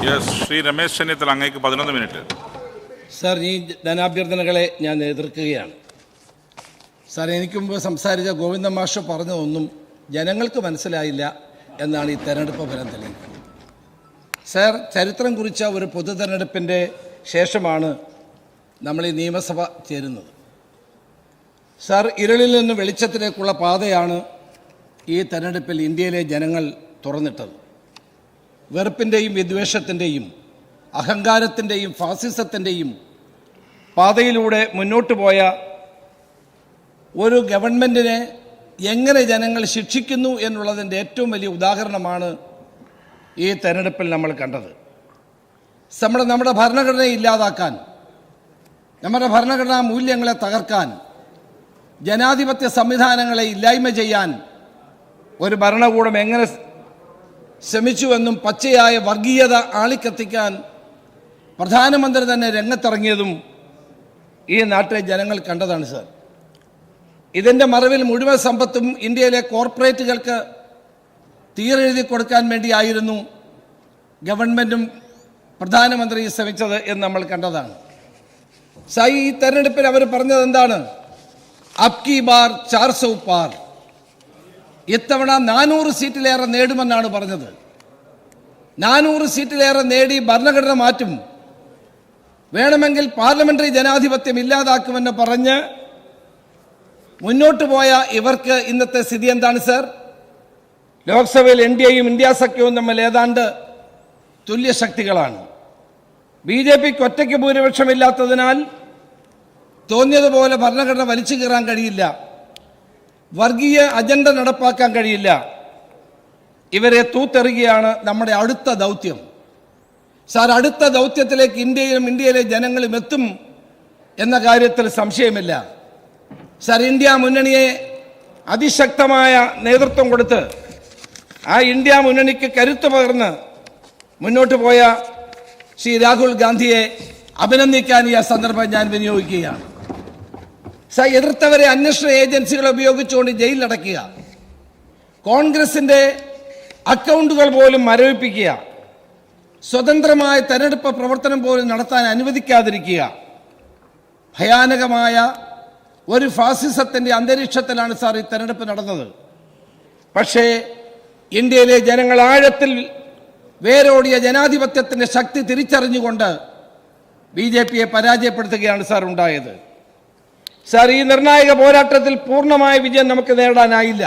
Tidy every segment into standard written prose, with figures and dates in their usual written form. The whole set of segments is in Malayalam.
ശ്രീ രമേശ് ചെന്നിത്തല, അങ്ങേക്ക് 11 മിനിറ്റ്. സാർ, ഈ ധനാഭ്യർത്ഥനകളെ ഞാൻ എതിർക്കുകയാണ്. സാർ, എനിക്ക് മുമ്പ് സംസാരിച്ച ഗോവിന്ദ മാഷ് പറഞ്ഞതൊന്നും ജനങ്ങൾക്ക് മനസ്സിലായില്ല എന്നാണ് ഈ തെരഞ്ഞെടുപ്പ് ഫലം തെളിയിക്കുന്നത്. സാർ, ചരിത്രം കുറിച്ച ഒരു പൊതു തെരഞ്ഞെടുപ്പിൻ്റെ ശേഷമാണ് നമ്മൾ ഈ നിയമസഭ ചേരുന്നത്. സാർ, ഇരുളിൽ നിന്ന് വെളിച്ചത്തിലേക്കുള്ള പാതയാണ് ഈ തെരഞ്ഞെടുപ്പിൽ ഇന്ത്യയിലെ ജനങ്ങൾ തുറന്നിട്ടത്. വെറുപ്പിൻ്റെയും വിദ്വേഷത്തിൻ്റെയും അഹങ്കാരത്തിൻ്റെയും ഫാസിസത്തിൻ്റെയും പാതയിലൂടെ മുന്നോട്ട് പോയ ഒരു ഗവൺമെൻറ്റിനെ എങ്ങനെ ജനങ്ങൾ ശിക്ഷിക്കുന്നു എന്നുള്ളതിൻ്റെ ഏറ്റവും വലിയ ഉദാഹരണമാണ് ഈ തെരഞ്ഞെടുപ്പിൽ നമ്മൾ കണ്ടത്. നമ്മുടെ ഭരണഘടനയെ ഇല്ലാതാക്കാൻ, നമ്മുടെ ഭരണഘടനാ മൂല്യങ്ങളെ തകർക്കാൻ, ജനാധിപത്യ സംവിധാനങ്ങളെ ഇല്ലായ്മ ചെയ്യാൻ ഒരു ഭരണകൂടം എങ്ങനെ ശ്രമിച്ചുവെന്നും പച്ചയായ വർഗീയത ആളിക്കത്തിക്കാൻ പ്രധാനമന്ത്രി തന്നെ രംഗത്തിറങ്ങിയതും ഈ നാട്ടിലെ ജനങ്ങൾ കണ്ടതാണ്. സാർ, ഇതിൻ്റെ മറവിൽ മുഴുവൻ സമ്പത്തും ഇന്ത്യയിലെ കോർപ്പറേറ്റുകൾക്ക് തീരെഴുതി കൊടുക്കാൻ വേണ്ടിയായിരുന്നു ഗവൺമെൻറ്റും പ്രധാനമന്ത്രിയും ശ്രമിച്ചത് എന്ന് നമ്മൾ കണ്ടതാണ്. സാർ, ഈ തെരഞ്ഞെടുപ്പിൽ അവർ പറഞ്ഞത് എന്താണ്? അബ് കി ബാർ 400 പാർ, ഇത്തവണ 400 സീറ്റിലേറെ നേടുമെന്നാണ് പറഞ്ഞത്. 400 സീറ്റിലേറെ നേടി ഭരണഘടന മാറ്റും, വേണമെങ്കിൽ പാർലമെന്ററി ജനാധിപത്യം ഇല്ലാതാക്കുമെന്ന് പറഞ്ഞ് മുന്നോട്ട് പോയ ഇവർക്ക് ഇന്നത്തെ സ്ഥിതി എന്താണ്? സാർ, ലോക്സഭയിൽ എൻഡിഎയും ഇന്ത്യ സഖ്യവും തമ്മിൽ ഏതാണ്ട് തുല്യ ശക്തികളാണ്. BJPക്ക് ഒറ്റയ്ക്ക് ഭൂരിപക്ഷമില്ലാത്തതിനാൽ തോന്നിയതുപോലെ ഭരണഘടന വലിച്ചു കീറാൻ കഴിയില്ല, വർഗീയ അജണ്ട നടപ്പാക്കാൻ കഴിയില്ല. ഇവരെ തൂത്തെറിയുകയാണ് നമ്മുടെ അടുത്ത ദൗത്യം. സാർ, അടുത്ത ദൗത്യത്തിലേക്ക് ഇന്ത്യയിലെ ജനങ്ങളും എത്തും എന്ന കാര്യത്തിൽ സംശയമില്ല. സാർ, ഇന്ത്യ മുന്നണിയെ അതിശക്തമായ നേതൃത്വം കൊടുത്ത് ആ ഇന്ത്യ മുന്നണിക്ക് കരുത്തു പകർന്ന് മുന്നോട്ട് പോയ ശ്രീ രാഹുൽ ഗാന്ധിയെ അഭിനന്ദിക്കാൻ ഈ സന്ദർഭം ഞാൻ വിനിയോഗിക്കുകയാണ്. സാർ, എതിർത്തവരെ അന്വേഷണ ഏജൻസികളെ ഉപയോഗിച്ചുകൊണ്ട് ജയിലിലടയ്ക്കുക, കോൺഗ്രസിൻ്റെ അക്കൗണ്ടുകൾ പോലും മരവിപ്പിക്കുക, സ്വതന്ത്രമായ തെരഞ്ഞെടുപ്പ് പ്രവർത്തനം പോലും നടത്താൻ അനുവദിക്കാതിരിക്കുക, ഭയാനകമായ ഒരു ഫാസിസത്തിൻ്റെ അന്തരീക്ഷത്തിലാണ് സാർ ഈ തെരഞ്ഞെടുപ്പ് നടന്നത്. പക്ഷേ ഇന്ത്യയിലെ ജനങ്ങൾ ആഴത്തിൽ വേരോടിയ ജനാധിപത്യത്തിൻ്റെ ശക്തി തിരിച്ചറിഞ്ഞുകൊണ്ട് BJPയെ പരാജയപ്പെടുത്തുകയാണ് സാർ ഉണ്ടായത്. സാർ, ഈ നിർണായക പോരാട്ടത്തിൽ പൂർണ്ണമായ വിജയം നമുക്ക് നേടാനായില്ല.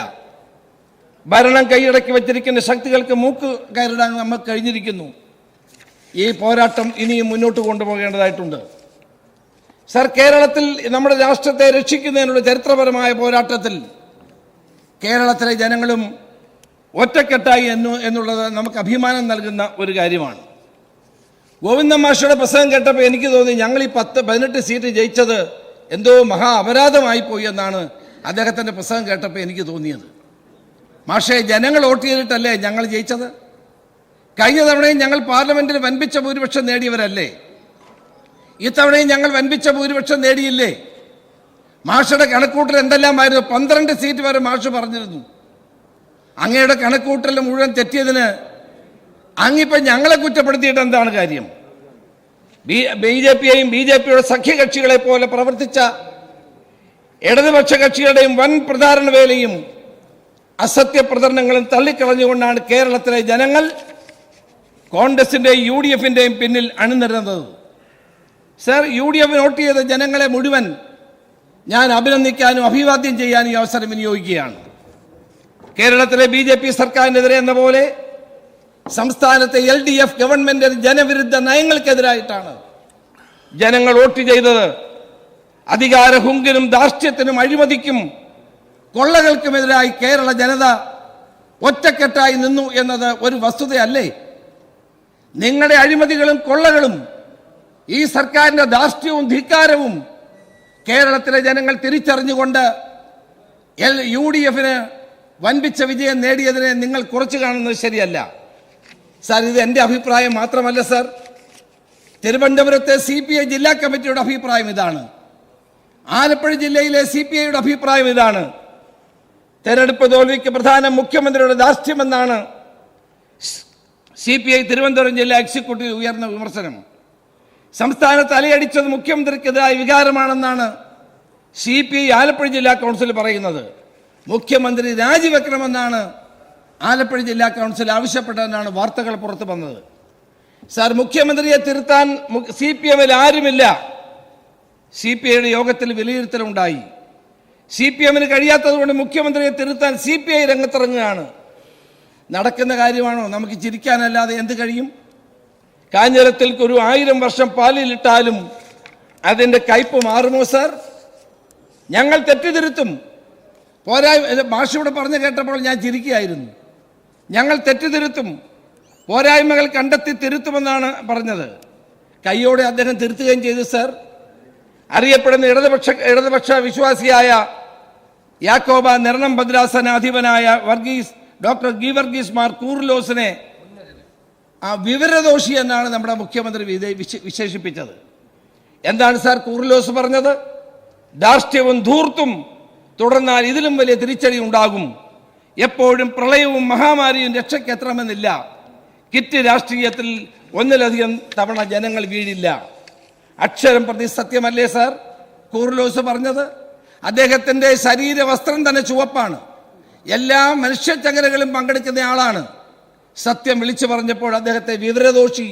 ഭരണം കൈയടക്കി വച്ചിരിക്കുന്ന ശക്തികൾക്ക് മൂക്ക് കയറിടാൻ നമുക്ക് കഴിഞ്ഞിരിക്കുന്നു. ഈ പോരാട്ടം ഇനിയും മുന്നോട്ട് കൊണ്ടുപോകേണ്ടതായിട്ടുണ്ട്. സാർ, കേരളത്തിൽ നമ്മുടെ രാഷ്ട്രത്തെ രക്ഷിക്കുന്നതിനുള്ള ചരിത്രപരമായ പോരാട്ടത്തിൽ കേരളത്തിലെ ജനങ്ങളും ഒറ്റക്കെട്ടായി എന്നുള്ളത് നമുക്ക് അഭിമാനം നൽകുന്ന ഒരു കാര്യമാണ്. ഗോവിന്ദ മാഷയുടെ പ്രസംഗം കേട്ടപ്പോൾ എനിക്ക് തോന്നി ഞങ്ങൾ ഈ 18 സീറ്റ് ജയിച്ചത് എന്തോ മഹാ അപരാധമായി പോയി എന്നാണ് അദ്ദേഹത്തിൻ്റെ പ്രസംഗം കേട്ടപ്പോൾ എനിക്ക് തോന്നിയത്. മാഷേ, ജനങ്ങൾ വോട്ട് ചെയ്തിട്ടല്ലേ ഞങ്ങൾ ജയിച്ചത്? കഴിഞ്ഞ തവണയും ഞങ്ങൾ പാർലമെന്റിൽ വൻപിച്ച ഭൂരിപക്ഷം നേടിയവരല്ലേ? ഇത്തവണയും ഞങ്ങൾ വൻപിച്ച ഭൂരിപക്ഷം നേടിയില്ലേ? മാഷയുടെ കണക്കൂട്ടൽ എന്തെല്ലാമായിരുന്നു? 12 സീറ്റ് വരെ മാഷ് പറഞ്ഞിരുന്നു. അങ്ങയുടെ കണക്കൂട്ടൽ മുഴുവൻ തെറ്റിയതിന് അങ്ങിപ്പം ഞങ്ങളെ കുറ്റപ്പെടുത്തിയിട്ട് എന്താണ് കാര്യം? BJPയെയും BJPയുടെ സഖ്യകക്ഷികളെ പോലെ പ്രവർത്തിച്ച ഇടതുപക്ഷ കക്ഷികളുടെയും വൻ പ്രചാരണ വേലയും അസത്യ പ്രചരണങ്ങളും തള്ളിക്കളഞ്ഞുകൊണ്ടാണ് കേരളത്തിലെ ജനങ്ങൾ കോൺഗ്രസിൻ്റെയും UDFിൻ്റെയും പിന്നിൽ അണിനിരന്നത്. സർ, UDF വോട്ട് ചെയ്ത ജനങ്ങളെ മുഴുവൻ ഞാൻ അഭിനന്ദിക്കാനും അഭിവാദ്യം ചെയ്യാനും ഈ അവസരം വിനിയോഗിക്കുകയാണ്. കേരളത്തിലെ BJP സർക്കാരിനെതിരെ എന്ന പോലെ സംസ്ഥാനത്തെ LDF ഗവൺമെന്റ് ജനവിരുദ്ധ നയങ്ങൾക്കെതിരായിട്ടാണ് ജനങ്ങൾ വോട്ട് ചെയ്തത്. അധികാര ഹുങ്കിനും ധാർഷ്ട്യത്തിനും അഴിമതിക്കും കൊള്ളകൾക്കുമെതിരായി കേരള ജനത ഒറ്റക്കെട്ടായി നിന്നു എന്നത് ഒരു വസ്തുതയല്ലേ? നിങ്ങളുടെ അഴിമതികളും കൊള്ളകളും ഈ സർക്കാരിൻ്റെ ധാർഷ്ട്യവും ധിക്കാരവും കേരളത്തിലെ ജനങ്ങൾ തിരിച്ചറിഞ്ഞുകൊണ്ട് UDFന് വൻപിച്ച വിജയം നേടിയതിനെ നിങ്ങൾ കുറച്ച് കാണുന്നത് ശരിയല്ല. സാർ, ഇത് എൻ്റെ അഭിപ്രായം മാത്രമല്ല. സാർ, തിരുവനന്തപുരത്തെ CPI ജില്ലാ കമ്മിറ്റിയുടെ അഭിപ്രായം ഇതാണ്. ആലപ്പുഴ ജില്ലയിലെ CPIയുടെ അഭിപ്രായം ഇതാണ്. തെരഞ്ഞെടുപ്പ് തോൽവിക്ക് പ്രധാന മുഖ്യമന്ത്രിയുടെ ധാർഷ്ട്യമെന്നാണ് CPI തിരുവനന്തപുരം ജില്ലാ എക്സിക്യൂട്ടീവ് ഉയർന്ന വിമർശനം. സംസ്ഥാനത്ത് അലയടിച്ചത് മുഖ്യമന്ത്രിക്കെതിരായ വികാരമാണെന്നാണ് CPI ആലപ്പുഴ ജില്ലാ കൗൺസിൽ പറയുന്നത്. മുഖ്യമന്ത്രി രാജിവെക്കണമെന്നാണ് ആലപ്പുഴ ജില്ലാ കൗൺസിൽ ആവശ്യപ്പെട്ടതെന്നാണ് വാർത്തകൾ പുറത്തു വന്നത്. സാർ, മുഖ്യമന്ത്രിയെ തിരുത്താൻ CPM-ൽ ആരുമില്ല. CPI-യുടെ യോഗത്തിൽ വിലയിരുത്തലുണ്ടായി. CPM-ന് കഴിയാത്തതുകൊണ്ട് മുഖ്യമന്ത്രിയെ തിരുത്താൻ CPI രംഗത്തിറങ്ങുകയാണ്. നടക്കുന്ന കാര്യമാണോ? നമുക്ക് ചിരിക്കാനല്ലാതെ എന്ത് കഴിയും? കാഞ്ഞിരത്തിൽ ഒരു 1000 വർഷം പാലിലിട്ടാലും അതിൻ്റെ കയ്പ് മാറുമോ സാർ? ഞങ്ങൾ തെറ്റിതിരുത്തും. ഭാഷയോട് പറഞ്ഞു കേട്ടപ്പോൾ ഞാൻ ചിരിക്കുകയായിരുന്നു. ഞങ്ങൾ തെറ്റിതിരുത്തും, പോരായ്മകൾ കണ്ടെത്തി തിരുത്തുമെന്നാണ് പറഞ്ഞത്. കൈയോടെ അദ്ദേഹം തിരുത്തുകയും ചെയ്തു സാർ. അറിയപ്പെടുന്ന ഇടതുപക്ഷ വിശ്വാസിയായ യാക്കോബ നിരണം ഭദ്രാസനാധിപനായ ഡോക്ടർ ഗീവർഗീസ് മാർ കൂർലോസിനെ വിവരദോഷി എന്നാണ് നമ്മുടെ മുഖ്യമന്ത്രി വിശേഷിപ്പിച്ചത്. എന്താണ് സാർ കൂർലോസ് പറഞ്ഞത്? ധാർഷ്ട്യവും ധൂർത്തും തുടർന്നാൽ ഇതിലും വലിയ തിരിച്ചടി ഉണ്ടാകും. എപ്പോഴും പ്രളയവും മഹാമാരിയും രക്ഷയ്ക്ക് എത്തണമെന്നില്ല. കിറ്റ് രാഷ്ട്രീയത്തിൽ ഒന്നിലധികം തവണ ജനങ്ങൾ വീഴില്ല. അക്ഷരം പ്രതി സത്യമല്ലേ സാർ കൂർലോസ് പറഞ്ഞത്? അദ്ദേഹത്തിൻ്റെ ശരീരവസ്ത്രം തന്നെ ചുവപ്പാണ്. എല്ലാ മനുഷ്യചങ്ങലകളും പങ്കെടുക്കുന്ന ആളാണ്. സത്യം വിളിച്ചു പറഞ്ഞപ്പോൾ അദ്ദേഹത്തെ വിവരദോഷി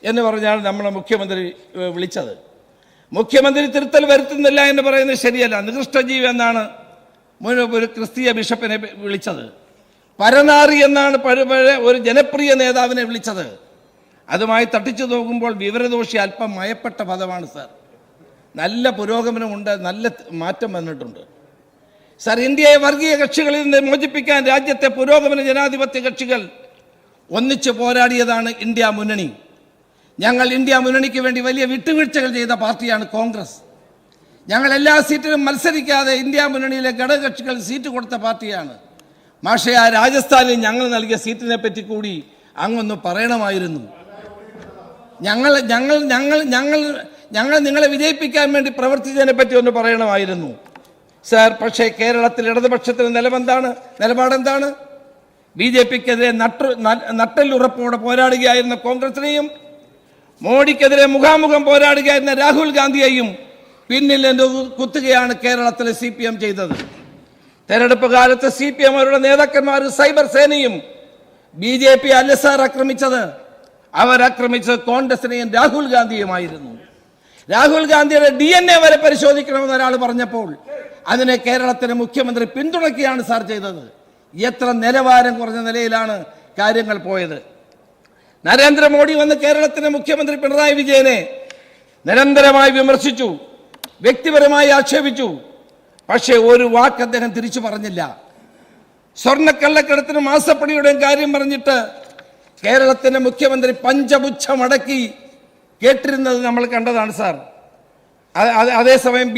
എന്ന് പറഞ്ഞാണ് നമ്മളെ മുഖ്യമന്ത്രി വിളിച്ചത്. മുഖ്യമന്ത്രി തിരുത്തൽ വരുത്തുന്നില്ല എന്ന് പറയുന്നത് ശരിയല്ല. നികൃഷ്ടജീവി എന്നാണ് ഒരു ക്രിസ്തീയ ബിഷപ്പിനെ വിളിച്ചത്. പരനാറി എന്നാണ് ഒരു ജനപ്രിയ നേതാവിനെ വിളിച്ചത്. അതുമായി തട്ടിച്ചു നോക്കുമ്പോൾ വിവരദോഷി അല്പം മയപ്പെട്ട പദമാണ് സാർ. നല്ല പുരോഗമനമുണ്ട്, നല്ല മാറ്റം വന്നിട്ടുണ്ട് സാർ. ഇന്ത്യയെ വർഗീയ കക്ഷികളിൽ നിന്ന് മോചിപ്പിക്കാൻ രാജ്യത്തെ പുരോഗമന ജനാധിപത്യ കക്ഷികൾ ഒന്നിച്ചു പോരാടിയതാണ് ഇന്ത്യ മുന്നണി. ഞങ്ങൾ ഇന്ത്യ മുന്നണിക്ക് വേണ്ടി വലിയ വിട്ടുവീഴ്ചകൾ ചെയ്ത പാർട്ടിയാണ് കോൺഗ്രസ്. ഞങ്ങൾ എല്ലാ സീറ്റിലും മത്സരിക്കാതെ ഇന്ത്യ മുന്നണിയിലെ ഘടകകക്ഷികൾ സീറ്റ് കൊടുത്ത പാർട്ടിയാണ്. പക്ഷേ ആ രാജസ്ഥാനിൽ ഞങ്ങൾ നൽകിയ സീറ്റിനെ പറ്റി കൂടി അങ്ങൊന്ന് പറയണമായിരുന്നു. ഞങ്ങൾ ഞങ്ങൾ ഞങ്ങൾ ഞങ്ങൾ ഞങ്ങൾ നിങ്ങളെ വിജയിപ്പിക്കാൻ വേണ്ടി പ്രവർത്തിച്ചതിനെ പറ്റി ഒന്ന് പറയണമായിരുന്നു സാർ. പക്ഷേ കേരളത്തിൽ ഇടതുപക്ഷത്തിന് നിലപാടെന്താണ്? BJP-ക്കെതിരെ നട്ടലുറപ്പോടെ പോരാടുകയായിരുന്ന കോൺഗ്രസിനെയും മോഡിക്കെതിരെ മുഖാമുഖം പോരാടുകയായിരുന്ന രാഹുൽ ഗാന്ധിയെയും പിന്നിൽ കുത്തുകയാണ് കേരളത്തിലെ CPM ചെയ്തത്. തെരഞ്ഞെടുപ്പ് കാലത്ത് CPM അവരുടെ നേതാക്കന്മാർ സൈബർ സേനയും BJP അല്ല സാർ ആക്രമിച്ചത്. അവരാക്രമിച്ചത് കോൺഗ്രസിനെയും രാഹുൽ ഗാന്ധിയുമായിരുന്നു. രാഹുൽ ഗാന്ധിയുടെ DNA വരെ പരിശോധിക്കണമെന്ന് ഒരാൾ പറഞ്ഞപ്പോൾ അതിനെ കേരളത്തിലെ മുഖ്യമന്ത്രി പിന്തുണയ്ക്കുകയാണ് സാർ ചെയ്തത്. എത്ര നിലവാരം കുറഞ്ഞ നിലയിലാണ് കാര്യങ്ങൾ പോയത്. നരേന്ദ്രമോദി വന്ന് കേരളത്തിലെ മുഖ്യമന്ത്രി പിണറായി വിജയനെ നിരന്തരമായി വിമർശിച്ചു, വ്യക്തിപരമായി ആക്ഷേപിച്ചു. പക്ഷേ ഒരു വാക്ക് അദ്ദേഹം തിരിച്ചു പറഞ്ഞില്ല. സ്വർണ്ണക്കള്ളക്കടത്തിന് മാസപ്പടിയുടെയും കാര്യം പറഞ്ഞിട്ട് കേരളത്തിൻ്റെ മുഖ്യമന്ത്രി പഞ്ചപുച്ഛമടക്കി കേട്ടിരുന്നത് നമ്മൾ കണ്ടതാണ് സാർ. അതേസമയം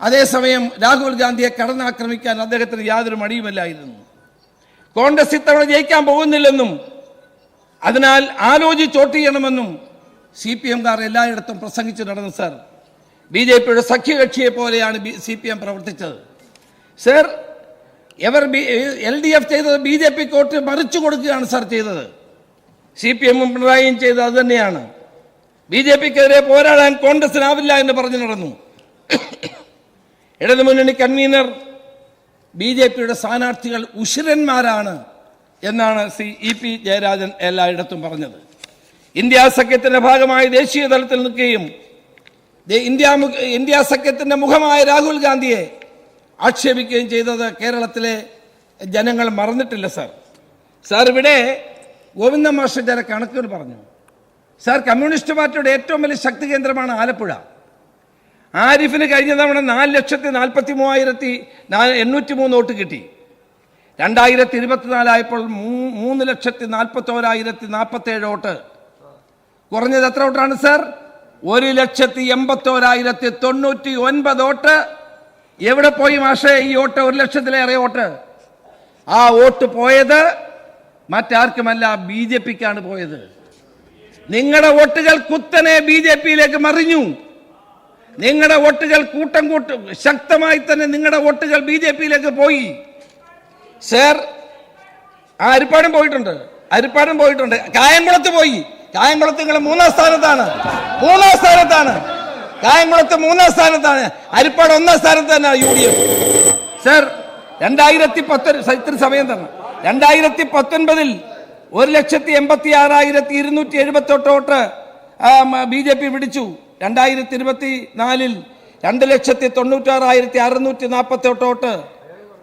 അതേസമയം രാഹുൽ ഗാന്ധിയെ കടന്നാക്രമിക്കാൻ അദ്ദേഹത്തിന് യാതൊരു മടിയുമില്ലായിരുന്നു. കോൺഗ്രസ് ഇത്തവണ ജയിക്കാൻ പോകുന്നില്ലെന്നും അതിനാൽ ആലോചിച്ച് വോട്ട് ചെയ്യണമെന്നും CPM-കാർ എല്ലായിടത്തും പ്രസംഗിച്ച് നടന്നു സാർ. BJP-യുടെ സഖ്യകക്ഷിയെ പോലെയാണ് CPM പ്രവർത്തിച്ചത് സാർ. LDF ചെയ്തത് BJP-ക്ക് വോട്ട് മറിച്ചു കൊടുക്കുകയാണ് സാർ ചെയ്തത്. CPM-ഉം പിണറായിയും ചെയ്തത് അത് തന്നെയാണ്. BJP-ക്കെതിരെ പോരാടാൻ കോൺഗ്രസിനാവില്ല എന്ന് പറഞ്ഞു നടന്നു. ഇടതുമുന്നണി കൺവീനർ BJP-യുടെ സ്ഥാനാർത്ഥികൾ ഉശിരന്മാരാണ് എന്നാണ് EP ജയരാജൻ എല്ലായിടത്തും പറഞ്ഞത്. ഇന്ത്യ സഖ്യത്തിന്റെ ഭാഗമായി ദേശീയ തലത്തിൽ നിൽക്കുകയും ഇന്ത്യ സഖ്യത്തിന്റെ മുഖമായ രാഹുൽ ഗാന്ധിയെ ആക്ഷേപിക്കുകയും ചെയ്തത് കേരളത്തിലെ ജനങ്ങൾ മറന്നിട്ടില്ല സാർ. സാർ, ഇവിടെ ഗോവിന്ദ മാസ്റ്റർ ചില കണക്കുകൾ പറഞ്ഞു സാർ. കമ്മ്യൂണിസ്റ്റ് പാർട്ടിയുടെ ഏറ്റവും വലിയ ശക്തി കേന്ദ്രമാണ് ആലപ്പുഴ. ആരിഫിന് കഴിഞ്ഞ തവണ 4,43,803 വോട്ട് കിട്ടി. 2024 ആയപ്പോൾ 3,41,047 വോട്ട്. കുറഞ്ഞത് എത്ര വോട്ടാണ് സാർ? 1,81,099 വോട്ട്. എവിടെ പോയി മാഷേ ഈ വോട്ട്? 1,00,000-ലേറെ വോട്ട്. ആ വോട്ട് പോയത് മറ്റാർക്കുമല്ല, BJP-ക്കാണ് പോയത്. നിങ്ങളുടെ വോട്ടുകൾ കുത്തനെ BJP-യിലേക്ക് മറിഞ്ഞു. നിങ്ങളുടെ വോട്ടുകൾ കൂട്ടം ശക്തമായി തന്നെ നിങ്ങളുടെ വോട്ടുകൾ BJP-യിലേക്ക് പോയി സാർ. അരിപ്പാടും പോയിട്ടുണ്ട്. ഹരിപ്പാടും പോയിട്ടുണ്ട്, കായംകുളത്ത് പോയി. കായംകുളത്ത് നിങ്ങൾ മൂന്നാം സ്ഥാനത്താണ്. കായംകുളത്ത് മൂന്നാം സ്ഥാനത്താണ്. ഹരിപ്പാട് ഒന്നാം സ്ഥാനത്ത് തന്നെ UDF. സർ 2019 ഇത്ര സമയം തന്നെ 2019 1,86,278 വോട്ട് BJP പിടിച്ചു. 2024 2,96,648 വോട്ട്,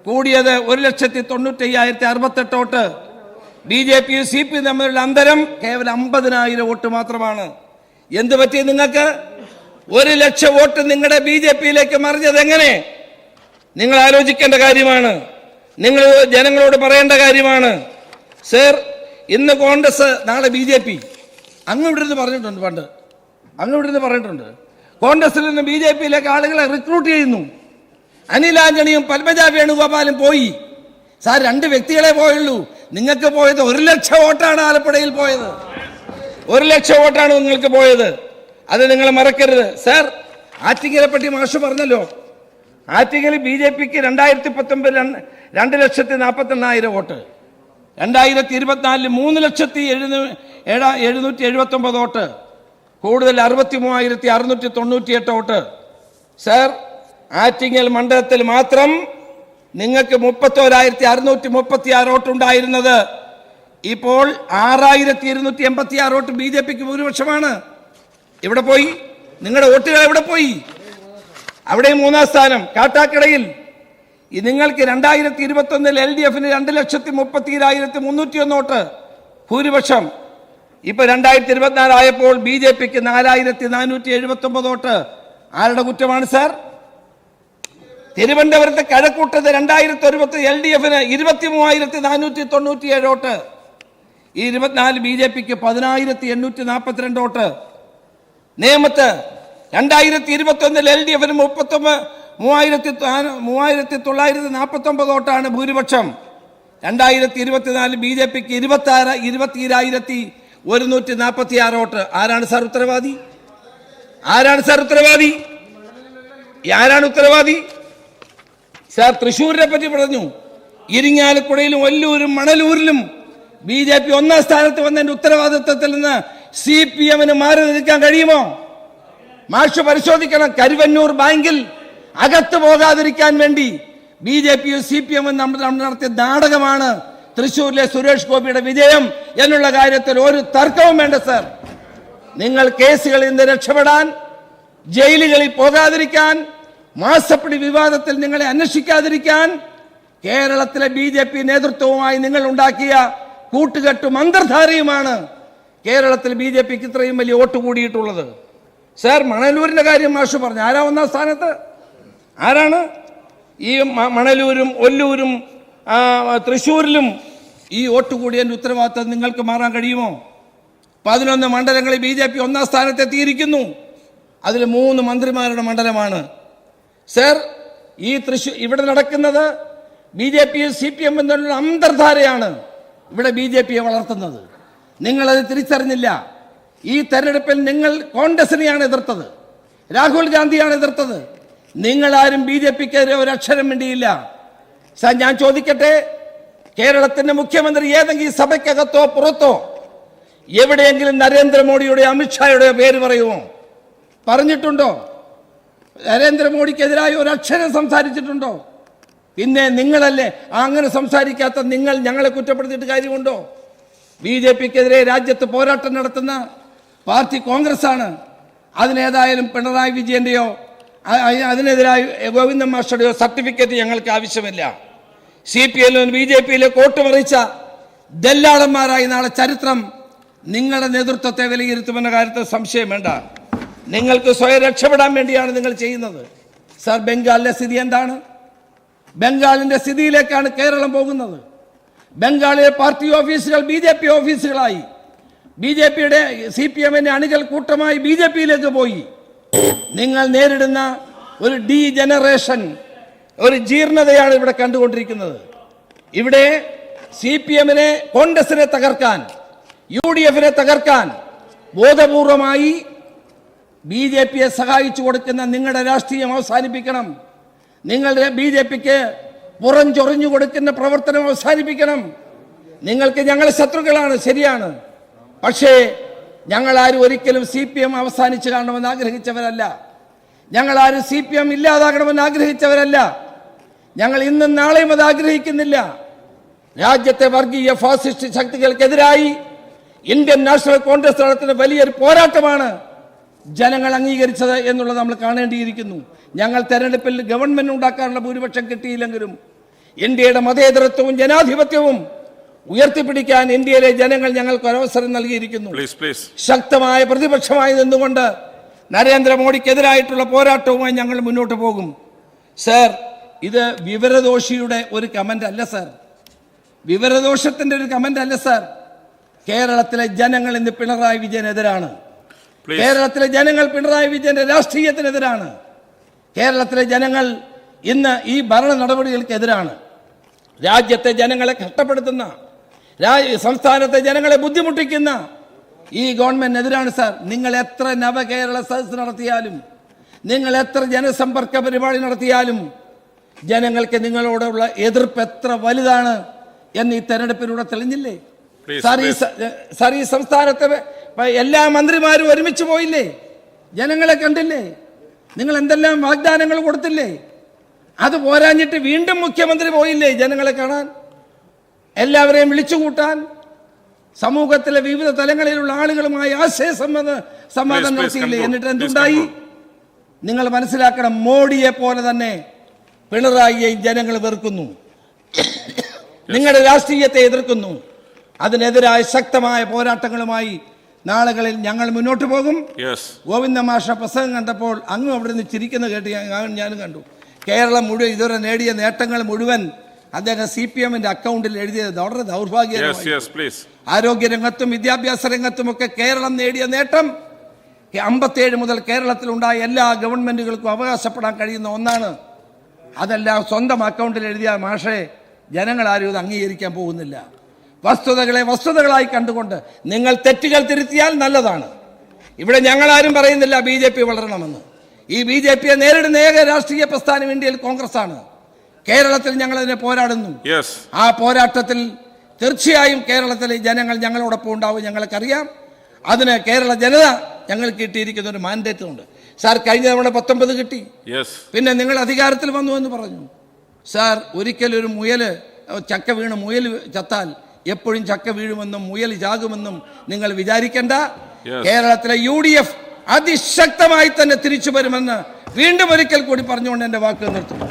കൂടിയത് 1,95,068 വോട്ട്. BJP CP തമ്മിലുള്ള അന്തരം കേവലം 50,000 വോട്ട് മാത്രമാണ്. എന്ത് പറ്റി നിങ്ങൾക്ക്? 1,00,000 വോട്ട് നിങ്ങളുടെ BJPയിലേക്ക് മറിഞ്ഞത് എങ്ങനെ? നിങ്ങൾ ആലോചിക്കേണ്ട കാര്യമാണ്, നിങ്ങൾ ജനങ്ങളോട് പറയേണ്ട കാര്യമാണ്. സർ, ഇന്ന് കോൺഗ്രസ്, നാളെ BJP. അങ്ങ് ഇവിടുന്ന് പറഞ്ഞിട്ടുണ്ട്, പണ്ട് അങ്ങ് ഇവിടുന്ന് പറഞ്ഞിട്ടുണ്ട്, കോൺഗ്രസിൽ നിന്ന് BJPയിലേക്ക് ആളുകളെ റിക്രൂട്ട് ചെയ്യുന്നു. അനിൽ ആന്റണിയും പത്മജ വേണുഗോപാലും പോയി. സാർ, 2 വ്യക്തികളെ പോയുള്ളൂ. നിങ്ങൾക്ക് പോയത് 1,00,000 വോട്ടാണ്. ആലപ്പുഴയിൽ പോയത് 1,00,000 വോട്ടാണ് നിങ്ങൾക്ക് പോയത്. അത് നിങ്ങൾ മറക്കരുത്. സാർ, ആറ്റിങ്ങലെ പറ്റി മാഷ് പറഞ്ഞല്ലോ. ആറ്റിങ്ങൽ BJPക്ക് 2019 2,48,000 വോട്ട്, 2024 3,779 വോട്ട്, കൂടുതൽ 63,698 വോട്ട്. സാർ, ആറ്റിങ്ങൽ മണ്ഡലത്തിൽ മാത്രം നിങ്ങൾക്ക് 31,636 വോട്ട് ഉണ്ടായിരുന്നത് ഇപ്പോൾ 6,286 വോട്ട് BJPക്ക് ഭൂരിപക്ഷമാണ്. എവിടെ പോയി നിങ്ങളുടെ വോട്ടുകൾ? എവിടെ പോയി? അവിടെ മൂന്നാം സ്ഥാനം. കാട്ടാക്കടയിൽ നിങ്ങൾക്ക് 2021 LDFന് 2,30,301 വോട്ട് ഭൂരിപക്ഷം. ഇപ്പൊ 2024 ആയപ്പോൾ BJPക്ക് 4,479 വോട്ട്. ആരുടെ കുറ്റമാണ് സാർ? തിരുവനന്തപുരത്ത് കഴക്കൂട്ടത്ത് 2021 LDFന് 23,497 വോട്ട്. ഈ 24 BJPക്ക് 10,842 വോട്ട്. നേമത്ത് 2021 LDFന് 3,949 വോട്ടാണ് ഭൂരിപക്ഷം. 2024 BJPക്ക് 20,146 വോട്ട്. ആരാണ് സാർ ഉത്തരവാദി? ആരാണ് ഉത്തരവാദി? സാർ, തൃശ്ശൂരിനെ പറ്റി പറഞ്ഞു. ഇരിങ്ങാലക്കുടയിലും ഒല്ലൂരും മണലൂരിലും BJP ഒന്നാം സ്ഥാനത്ത് വന്നതിന്റെ ഉത്തരവാദിത്വത്തിൽ നിന്ന് CPMന് മാറി നിൽക്കാൻ കഴിയുമോ? മാഷ് പരിശോധിക്കണം. കരുവന്നൂർ ബാങ്കിൽ അകത്ത് പോകാതിരിക്കാൻ വേണ്ടി BJPയും CPMും നടത്തിയ നാടകമാണ് തൃശ്ശൂരിലെ സുരേഷ് ഗോപിയുടെ വിജയം എന്നുള്ള കാര്യത്തിൽ ഒരു തർക്കവും വേണ്ട സാർ. നിങ്ങൾ കേസുകളിൽ നിന്ന് രക്ഷപ്പെടാൻ, ജയിലുകളിൽ പോകാതിരിക്കാൻ, മാസപ്പടി വിവാദത്തിൽ നിങ്ങളെ അന്വേഷിക്കാതിരിക്കാൻ കേരളത്തിലെ BJP നേതൃത്വവുമായി നിങ്ങൾ ഉണ്ടാക്കിയ കൂട്ടുകെട്ടും അന്തർധാരയുമാണ് കേരളത്തിൽ BJPക്ക് ഇത്രയും വലിയ വോട്ട് കൂടിയിട്ടുള്ളത്. സാർ, മണലൂരിന്റെ കാര്യം മാഷ് പറഞ്ഞു. ആരാ ഒന്നാം സ്ഥാനത്ത്? ആരാണ്? ഈ മണലൂരും ഒല്ലൂരും തൃശ്ശൂരിലും ഈ വോട്ട് കൂടിയതിന്റെ ഉത്തരവാദിത്തം നിങ്ങൾക്ക് മാറാൻ കഴിയുമോ? 11 മണ്ഡലങ്ങളിൽ BJP ഒന്നാം സ്ഥാനത്തെത്തിയിരിക്കുന്നു. അതിൽ 3 മന്ത്രിമാരുടെ മണ്ഡലമാണ്. സർ, ഈ ഇവിടെ നടക്കുന്നത് BJPയും CPMും തമ്മിലുള്ള അന്തർധാരയാണ് ഇവിടെ BJPയെ വളർത്തുന്നത്. നിങ്ങളത് തിരിച്ചറിഞ്ഞില്ല. ഈ തെരഞ്ഞെടുപ്പിൽ നിങ്ങൾ കോൺഗ്രസിനെയാണ് എതിർത്തത്, രാഹുൽ ഗാന്ധിയാണ് എതിർത്തത്. നിങ്ങളാരും BJPക്കെതിരെ ഒരു അക്ഷരം വേണ്ടിയില്ല. സാർ, ഞാൻ ചോദിക്കട്ടെ, കേരളത്തിന്റെ മുഖ്യമന്ത്രി ഏതെങ്കിലും സഭയ്ക്കകത്തോ പുറത്തോ എവിടെയെങ്കിലും നരേന്ദ്രമോദിയുടെ അമിത്ഷായുടെ പേര് പറയുമോ? പറഞ്ഞിട്ടുണ്ടോ? നരേന്ദ്രമോദിക്കെതിരായി ഒരു അക്ഷരം സംസാരിച്ചിട്ടുണ്ടോ? പിന്നെ നിങ്ങളല്ലേ അങ്ങനെ സംസാരിക്കാത്ത നിങ്ങൾ ഞങ്ങളെ കുറ്റപ്പെടുത്തിയിട്ട് കാര്യമുണ്ടോ? BJPക്കെതിരെ രാജ്യത്ത് പോരാട്ടം നടത്തുന്ന പാർട്ടി കോൺഗ്രസ് ആണ്. അതിനേതായാലും പിണറായി വിജയന്റെയോ അതിനെതിരായി ഗോവിന്ദൻ മാസ്റ്ററുടെയോ സർട്ടിഫിക്കറ്റ് ഞങ്ങൾക്ക് ആവശ്യമില്ല. CPM BJPയിലെ കോട്ടുമറിച്ച ദല്ലാളന്മാരായി നാളെ ചരിത്രം നിങ്ങളുടെ നേതൃത്വത്തെ വിലയിരുത്തുമെന്ന കാര്യത്തിൽ സംശയം വേണ്ട. നിങ്ങൾക്ക് സ്വയം രക്ഷപ്പെടാൻ വേണ്ടിയാണ് നിങ്ങൾ ചെയ്യുന്നത്. സാർ, ബംഗാളിലെ സ്ഥിതി എന്താണ്? ബംഗാളിന്റെ സ്ഥിതിയിലേക്കാണ് കേരളം പോകുന്നത്. ബംഗാളിലെ പാർട്ടി ഓഫീസുകൾ BJP ഓഫീസുകളായി. BJPയുടെ CPMന്റെ അണികൾ കൂട്ടമായി BJPയിലേക്ക് പോയി. നിങ്ങൾ നേരിടുന്ന ഒരു ഡീജനറേഷൻ, ഒരു ജീർണതയാണ് ഇവിടെ കണ്ടുകൊണ്ടിരിക്കുന്നത്. ഇവിടെ CPMനെ, കോൺഗ്രസിനെ തകർക്കാൻ, UDFനെ തകർക്കാൻ ബോധപൂർവമായി BJPയെ സഹായിച്ചു കൊടുക്കുന്ന നിങ്ങളുടെ രാഷ്ട്രീയം അവസാനിപ്പിക്കണം. നിങ്ങളുടെ BJPക്ക് പുറംചൊറിഞ്ഞു കൊടുക്കുന്ന പ്രവർത്തനം അവസാനിപ്പിക്കണം. നിങ്ങൾക്ക് ഞങ്ങൾ ശത്രുക്കളാണ്, ശരിയാണ്. പക്ഷേ ഞങ്ങളാരും ഒരിക്കലും CPM അവസാനിച്ച് കാണണമെന്ന് ആഗ്രഹിച്ചവരല്ല. ഞങ്ങളാരും CPM ഇല്ലാതാകണമെന്ന് ആഗ്രഹിച്ചവരല്ല. ഞങ്ങൾ ഇന്നും നാളെയും അത് ആഗ്രഹിക്കുന്നില്ല. രാജ്യത്തെ വർഗീയ ഫാസിസ്റ്റ് ശക്തികൾക്കെതിരായി ഇന്ത്യൻ നാഷണൽ കോൺഗ്രസ് നടത്തുന്ന വലിയൊരു പോരാട്ടമാണ് ജനങ്ങൾ അംഗീകരിച്ചത് എന്നുള്ളത് നമ്മൾ കാണേണ്ടിയിരിക്കുന്നു. ഞങ്ങൾ തെരഞ്ഞെടുപ്പിൽ ഗവൺമെന്റ് ഉണ്ടാക്കാനുള്ള ഭൂരിപക്ഷം കിട്ടിയില്ലെങ്കിലും ഇന്ത്യയുടെ മതേതരത്വവും ജനാധിപത്യവും ഉയർത്തിപ്പിടിക്കാൻ ഇന്ത്യയിലെ ജനങ്ങൾ ഞങ്ങൾക്ക് ഒരവസരം നൽകിയിരിക്കുന്നു. ശക്തമായ പ്രതിപക്ഷമായി നിന്നുകൊണ്ട് നരേന്ദ്രമോദിക്കെതിരായിട്ടുള്ള പോരാട്ടവുമായി ഞങ്ങൾ മുന്നോട്ട് പോകും. സർ, ഇത് വിവരദോഷിയുടെ ഒരു കമന്റ് അല്ല സർ, വിവരദോഷത്തിന്റെ ഒരു കമന്റ് അല്ല സർ. കേരളത്തിലെ ജനങ്ങൾ ഇന്ന് പിണറായി വിജയനെതിരാണ്. കേരളത്തിലെ ജനങ്ങൾ പിണറായി വിജയന്റെ രാഷ്ട്രീയത്തിനെതിരാണ്. കേരളത്തിലെ ജനങ്ങൾ ഇന്ന് ഈ ഭരണ നടപടികൾക്കെതിരാണ്. രാജ്യത്തെ ജനങ്ങളെ കഷ്ടപ്പെടുത്തുന്ന, സംസ്ഥാനത്തെ ജനങ്ങളെ ബുദ്ധിമുട്ടിക്കുന്ന ഈ ഗവൺമെന്റിനെതിരാണ് സാർ. നിങ്ങൾ എത്ര നവകേരള സദസ് നടത്തിയാലും, നിങ്ങൾ എത്ര ജനസമ്പർക്ക പരിപാടി നടത്തിയാലും ജനങ്ങൾക്ക് നിങ്ങളോടുള്ള എതിർപ്പ് എത്ര വലുതാണ് എന്ന് ഈ തെരഞ്ഞെടുപ്പിലൂടെ തെളിഞ്ഞില്ലേ സാർ? ഈ സംസ്ഥാനത്തെ എല്ലാ മന്ത്രിമാരും ഒരുമിച്ച് പോയില്ലേ? ജനങ്ങളെ കണ്ടില്ലേ? നിങ്ങൾ എന്തെല്ലാം വാഗ്ദാനങ്ങൾ കൊടുത്തില്ലേ? അത് പോരാഞ്ഞിട്ട് വീണ്ടും മുഖ്യമന്ത്രി പോയില്ലേ ജനങ്ങളെ കാണാൻ, എല്ലാവരെയും വിളിച്ചുകൂട്ടാൻ, സമൂഹത്തിലെ വിവിധ തലങ്ങളിലുള്ള ആളുകളുമായി ആശയ സംവാദം നടത്തിയില്ലേ? എന്നിട്ട് എന്തുണ്ടായി? നിങ്ങൾ മനസ്സിലാക്കണം, മോഡിയെ പോലെ തന്നെ പിണറായിയെയും ജനങ്ങൾ വെറുക്കുന്നു, നിങ്ങളുടെ രാഷ്ട്രീയത്തെ എതിർക്കുന്നു. അതിനെതിരായ ശക്തമായ പോരാട്ടങ്ങളുമായി നാളുകളിൽ ഞങ്ങൾ മുന്നോട്ട് പോകും. ഗോവിന്ദ മാഷ പ്രസംഗം കണ്ടപ്പോൾ അങ്ങും അവിടെ നിന്ന് ചിരിക്കുന്ന കേട്ട് ഞാനും കണ്ടു. കേരളം മുഴുവൻ ഇതുവരെ നേടിയ നേട്ടങ്ങൾ മുഴുവൻ അദ്ദേഹം CPMന്റെ അക്കൗണ്ടിൽ എഴുതിയത് വളരെ ദൗർഭാഗ്യകരമാണ്. ആരോഗ്യരംഗത്തും വിദ്യാഭ്യാസ രംഗത്തും ഒക്കെ കേരളം നേടിയ നേട്ടം 57 മുതൽ കേരളത്തിലുണ്ടായ എല്ലാ ഗവൺമെന്റുകൾക്കും അവകാശപ്പെടാൻ കഴിയുന്ന ഒന്നാണ്. അതെല്ലാം സ്വന്തം അക്കൗണ്ടിൽ എഴുതിയ മാഷെ ജനങ്ങളാരും ഇത് അംഗീകരിക്കാൻ പോകുന്നില്ല. വസ്തുതകളെ വസ്തുതകളായി കണ്ടുകൊണ്ട് നിങ്ങൾ തെറ്റുകൾ തിരുത്തിയാൽ നല്ലതാണ്. ഇവിടെ ഞങ്ങളാരും പറയുന്നില്ല BJP വളരണമെന്ന്. ഈ BJPയെ നേരിടുന്ന ഏക രാഷ്ട്രീയ പ്രസ്ഥാനം ഇന്ത്യയിൽ കോൺഗ്രസ് ആണ്. കേരളത്തിൽ ഞങ്ങൾ അതിനെ പോരാടുന്നു. ആ പോരാട്ടത്തിൽ തീർച്ചയായും കേരളത്തിലെ ജനങ്ങൾ ഞങ്ങളോടൊപ്പം ഉണ്ടാവും, ഞങ്ങൾക്കറിയാം. അതിന് കേരള ജനത ഞങ്ങൾക്ക് കിട്ടിയിരിക്കുന്ന ഒരു മാൻഡേറ്റ് ഉണ്ട് സാർ. കഴിഞ്ഞ തവണ 19 കിട്ടി, പിന്നെ നിങ്ങൾ അധികാരത്തിൽ വന്നു എന്ന് പറഞ്ഞു. സാർ, ഒരിക്കലും ഒരു മുയല് ചക്ക വീണ് മുയൽ ചത്താൽ എപ്പോഴും ചക്ക വീഴുമെന്നും മുയൽ ചാകുമെന്നും നിങ്ങൾ വിചാരിക്കേണ്ട. കേരളത്തിലെ UDF അതിശക്തമായി തന്നെ തിരിച്ചു വരുമെന്ന് വീണ്ടും ഒരിക്കൽ കൂടി പറഞ്ഞുകൊണ്ട് എന്റെ വാക്ക് നിർത്തുന്നു.